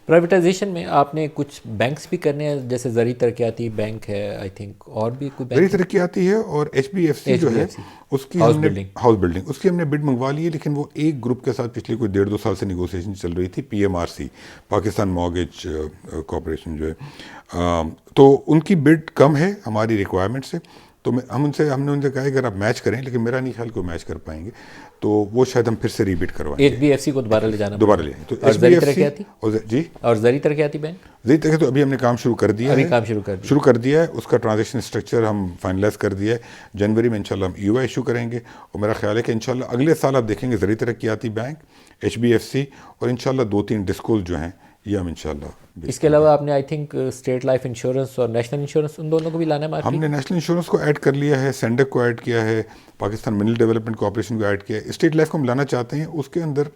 Privatisation में आपने कुछ बैंक्स भी करने हैं, जैसे ज़री तरक्याती बैंक है आई थिंक, और भी कोई बड़ी बैंक है? तरक्की आती है और HBFC एच जो डी है एफ सी उसकी हाउस हमने बिल्डिंग। हाउस बिल्डिंग उसकी हमने बिड मंगवा ली है, लेकिन वो एक ग्रुप के साथ पिछले कोई 1.5-2 साल से निगोशिएशन चल रही थी, PMRC, पाकिस्तान मॉर्गेज कॉरपोरेशन जो है। तो उनकी बिड कम है हमारी रिक्वायरमेंट से, तो हमने उनसे कहा अगर आप मैच करें, लेकिन मेरा नहीं ख्याल को मैच कर पाएंगे, तो वो शायद हम फिर से रीबिड एच करवाएंगे, बी एफ सी को दोबारा ले जाना दोबारा पड़ेगा। लेंगे। तो और ज़री HBFC तरक्याती, और जी और ज़री तरक्याती बैंक जी तक तो अभी हमने काम शुरू कर दिया अभी है, काम शुरू कर दिया। उसका ट्रांजेक्शन स्ट्रक्चर हम फाइनलाइज कर दिया है। जनवरी में इंशाल्लाह हम EOI इशू करेंगे, और मेरा ख्याल है कि इंशाल्लाह अगले साल आप देखेंगे ज़री तरक्याती बैंक, HBFC और इंशाल्लाह 2-3 डिस्कोज जो हैं ये हम इंशाल्लाह बेच इसके देंगे। अलावा आपने I think state life insurance और नेशनल इंश्योरेंस, उन दोनों को भी लाना है मार्केट हमने में? नेशनल इंश्योरेंस को ऐड कर लिया है, सेंडक को ऐड किया है, पाकिस्तान मिनरल डेवलपमेंट कॉर्पोरेशन को ऐड किया है, स्टेट लाइफ को हम लाना चाहते हैं। उसके अंदर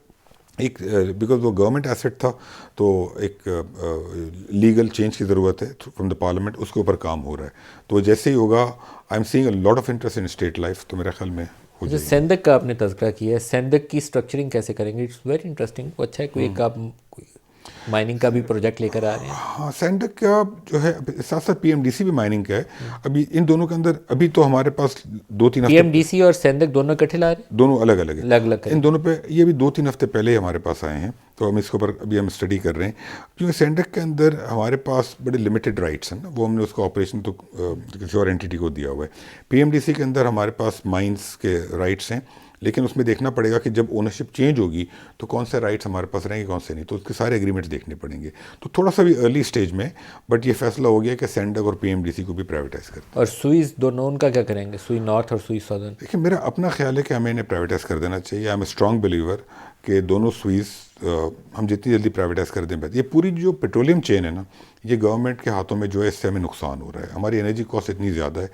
एक बिकॉज वो गवर्नमेंट एसेट था, तो एक लीगल चेंज की ज़रूरत है फ्रॉम द पार्लियामेंट, उसके ऊपर काम हो रहा है। तो जैसे ही होगा, I am seeing a lot of interest in state life, तो मेरे ख्याल में हो अच्छा, जाएगी। सेंदक का आपने तज़किरा किया है, सेंदक की स्ट्रक्चरिंग कैसे करेंगे? It's very interesting. अच्छा है, कोई एक आप माइनिंग का भी प्रोजेक्ट लेकर आ रहे हैं? हाँ, सैंडक का जो है साथ साथ PMDC भी माइनिंग का है। अभी इन दोनों के अंदर अभी तो हमारे पास 2-3 हफ्ते, पीएमडीसी और सेंदक दोनों इकट्ठे ला रहे हैं? दोनों अलग अलग है। अलग अलग इन करेंगे। दोनों पे ये भी 2-3 हफ्ते पहले ही हमारे पास आए हैं, तो हम इसके ऊपर अभी हम स्टडी कर रहे हैं, क्योंकि सैंडक के अंदर हमारे पास बड़े लिमिटेड राइट्स हैं ना, वो हमने उसका ऑपरेशन तो किसी और एंटिटी को दिया हुआ है। PMDC के अंदर हमारे पास माइंस के राइट्स हैं, लेकिन उसमें देखना पड़ेगा कि जब ओनरशिप चेंज होगी तो कौन से राइट्स हमारे पास रहेंगे, कौन से नहीं, तो उसके सारे एग्रीमेंट्स देखने पड़ेंगे। तो थोड़ा सा भी अर्ली स्टेज में, बट ये फैसला हो गया कि सैंडक और PMDC को भी प्राइवेटाइज कर दें। और सुई दोनों, उनका क्या करेंगे? सुई नॉर्थ और सुई सदर्न? देखिए, मेरा अपना ख्याल है कि हमें इन्हें प्राइवेटाइज कर देना चाहिए। I am a strong believer कि दोनों स्वीज हम जितनी जल्दी प्राइवेटाइज कर दें बेहतर। ये पूरी जो पेट्रोलियम चेन है ना, ये गवर्नमेंट के हाथों में जो है, इससे हमें नुकसान हो रहा है। हमारी एनर्जी कॉस्ट इतनी ज़्यादा है,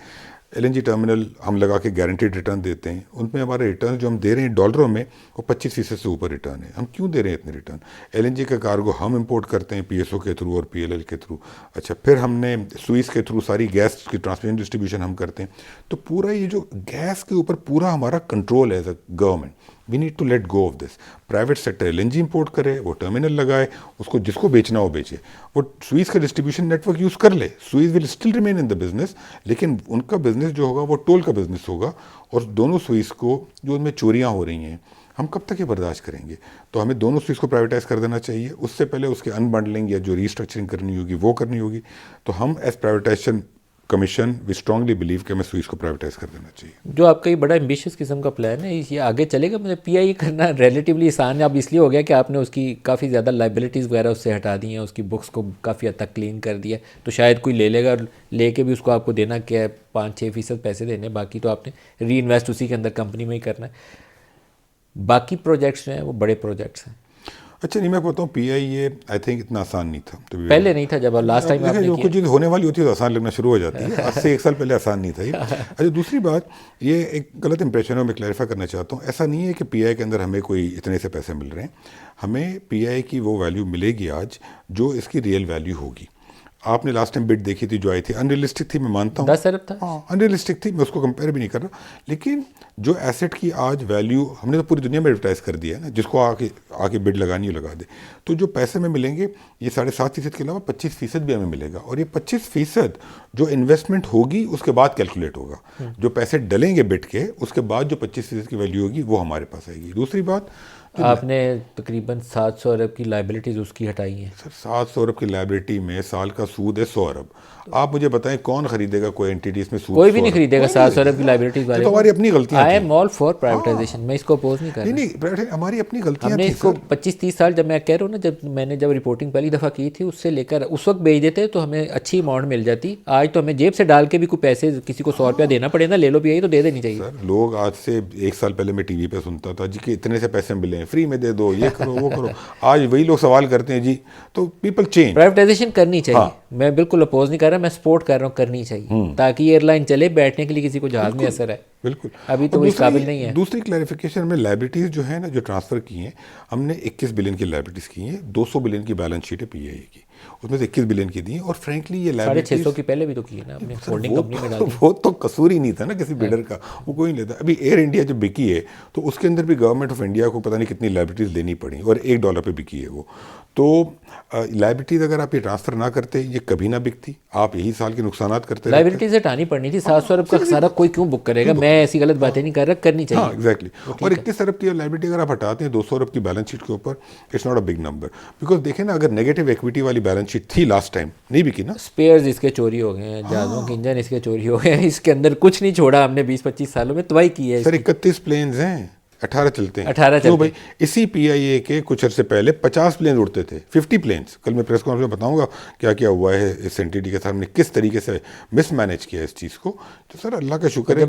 LNG टर्मिनल हम लगा के गारंटीड रिटर्न देते हैं, उनमें हमारे रिटर्न जो हम दे रहे हैं डॉलरों में, वो 25% से ऊपर रिटर्न है। हम क्यों दे रहे हैं इतने रिटर्न? LNG का कार्गो हम इंपोर्ट करते हैं PSO के थ्रू और PLL के थ्रू। अच्छा, फिर हमने स्विस के थ्रू सारी गैस की ट्रांसमिशन डिस्ट्रीब्यूशन हम करते हैं। तो पूरा ये जो गैस के ऊपर पूरा हमारा कंट्रोल है as a government. We need to let go of this. Private sector LNG import करे, वो टर्मिनल लगाए, उसको जिसको बेचना हो बेचे, वो स्वीज का डिस्ट्रीब्यूशन नेटवर्क यूज़ कर ले। Swiss will still remain in the business, लेकिन उनका बिजनेस जो होगा वो टोल का बिजनेस होगा। और दोनों स्वीज को जो उनमें चोरियां हो रही हैं, हम कब तक ये बर्दाश्त करेंगे? तो हमें दोनों स्वीज को प्राइवेटाइज कर देना चाहिए। उससे पहले उसके अनबंडलिंग या जो रीस्ट्रक्चरिंग करनी होगी वो करनी होगी। तो हम as privatisation commission we strongly believe कि हमें स्वीज को प्राइवेटाइज कर देना चाहिए। जो आपका ये बड़ा एम्बिशियस किस्म का प्लान है, ये आगे चलेगा? मतलब पीआई करना रिलेटिवली आसान है अब, इसलिए हो गया कि आपने उसकी काफ़ी ज़्यादा लाइबिलिटीज़ वगैरह उससे हटा दी हैं, उसकी बुक्स को काफ़ी हद तक क्लीन कर दिया, तो शायद कोई ले लेगा, और लेके भी उसको आपको देना क्या है, 5-6% पैसे देने, बाकी तो आपने री इन्वेस्ट उसी के अंदर कंपनी में ही करना है। बाकी प्रोजेक्ट्स जो हैं वो बड़े प्रोजेक्ट्स हैं। अच्छा, नहीं, मैं बताऊँ, PI ये आई थिंक इतना आसान नहीं था। तो पहले नहीं था, जब लास्ट टाइम देखिए, आपने जो किया? कुछ चीज़ होने वाली होती है तो आसान लगना शुरू हो जाती है। आज से 1 साल पहले आसान नहीं था ये। अच्छा, दूसरी बात, ये एक गलत इंप्रेशन है, मैं क्लैरिफाई करना चाहता हूँ। ऐसा नहीं है कि PI के अंदर हमें कोई इतने से पैसे मिल रहे हैं। हमें PI की वो वैल्यू मिलेगी आज जो इसकी रियल वैल्यू होगी। आपने लास्ट टाइम बिड देखी थी जो आई थी, अनरियलिस्टिक थी, मैं मानता हूँ। 10 अरब था। हाँ, अनरियलिस्टिक थी, मैं उसको कंपेयर भी नहीं कर रहा, लेकिन जो एसेट की आज वैल्यू हमने तो पूरी दुनिया में एडवर्टाइज कर दिया है ना, जिसको आके आके बिड लगानी हो लगा दे। तो जो पैसे में मिलेंगे, ये 7.5% के अलावा 25% भी हमें मिलेगा, और ये 25% जो इन्वेस्टमेंट होगी उसके बाद कैलकुलेट होगा। जो पैसे डलेंगे बिड के, उसके बाद जो 25% की वैल्यू होगी वो हमारे पास आएगी। दूसरी बात, आपने तकरीबन 700 अरब की लाइबिलिटीज़ उसकी हटाई हैं। सर, 700 अरब की लाइबिलिटी में साल का सूद है 100 अरब। आप मुझे बताएं कौन खरीदेगा कोई एंटिटी इसमें सूद? कोई भी 100 नहीं अरब खरीदेगा कोई नहीं 700 अरब की खरीदेगा। लाइबिलिटीज़ ये वाले तो को। हमारी अपनी गलतियां आई थी। एम ऑल फॉर प्राइवेटाइजेशन, मैं इसको अपोज नहीं कर नहीं रहा। नहीं, हमारी अपनी गलतियां हमने थी इसको सर। 25-30 साल, जब मैं कह रहा हूँ ना, जब मैंने रिपोर्टिंग पहली दफ़ा की थी, उससे लेकर उस वक्त बेच देते तो हमें अच्छी अमाउंट मिल जाती। आज तो हमें जेब से डाल के भी कोई पैसे, किसी को 100 रुपया देना पड़े ना, ले लो भी, तो दे देनी चाहिए। सर, लोग आज से 1 साल पहले मैं TV पे सुनता था जी कि इतने से पैसे मिले हैं, फ्री में दे दो, ये करो वो करो। आज वही लोग सवाल करते हैं जी। तो पीपल चेंज। प्राइवेटाइजेशन करनी चाहिए। हाँ। मैं बिल्कुल अपोज नहीं कर रहा, मैं सपोर्ट कर रहा हूँ, करनी चाहिए, ताकि एयरलाइन चले, बैठने के लिए किसी को जहाज़ में असर है। बिल्कुल। अभी तो और वो इस काबिल नहीं है। दूसरी क्लैरिफिकेशन में, लाइबिलिटीज़ जो है ना, जो ट्रांसफ़र की हैं, हमने 21 बिलियन की लाइबिलिटीज़ की हैं, 200 बिलियन की बैलेंस शीट है PI की। उसमें से 21 बिलियन की दी और फ्रेंकली ये 650 की पहले भी तो की है ना आपने, होल्डिंग कंपनी में डाली। वो तो कसूर ही नहीं था ना किसी बिडर का, वो कोई नहीं लेता। अभी एयर इंडिया जब बिकी है तो उसके अंदर भी गवर्नमेंट ऑफ इंडिया को पता नहीं कितनी लाइबिलिटीज़ देनी पड़ी और $1 पे बिकी है वो। तो लाइबिलिटीज़ अगर आप ये ट्रांसफ़र ना करते ये कभी ना बिकती, आप यही साल के नुकसानात करते रहते। लाइबिलिटीज हटानी पड़नी थी। 700 अरब का खसारा कोई क्यों बुक करेगा? मैं ऐसी गलत बातें नहीं कर रहा, करनी चाहिए। हाँ एग्जैक्टली। और 21 अरब की लाइबिलिटी अगर आप हटाते हैं 200 अरब की बैलेंस शीट के ऊपर, it's not a big number. Because देखें ना, अगर नेगेटिव इक्विटी वाली बैलेंस शीट थी लास्ट टाइम, नहीं बिकी ना। स्पेयर्स इसके चोरी हो गए हैं, जहाज़ों के इंजन इसके चोरी हो गए हैं, इसके अंदर कुछ नहीं छोड़ा हमने 20-25 सालों में, तबाही की है सर इसकी। 31 प्लेन्स हैं, 18 चलते हैं। 18 क्यों चलते भाई? इसी पीआईए के कुछ अर्से पहले 50 प्लेन उड़ते थे, 50 प्लेन्स। कल मैं प्रेस कॉन्फ्रेंस में बताऊंगा क्या क्या हुआ है इस एनटीडी के साथ, हमने किस तरीके से मिसमैनेज किया इस चीज़ को। तो सर अल्लाह का शुक्र है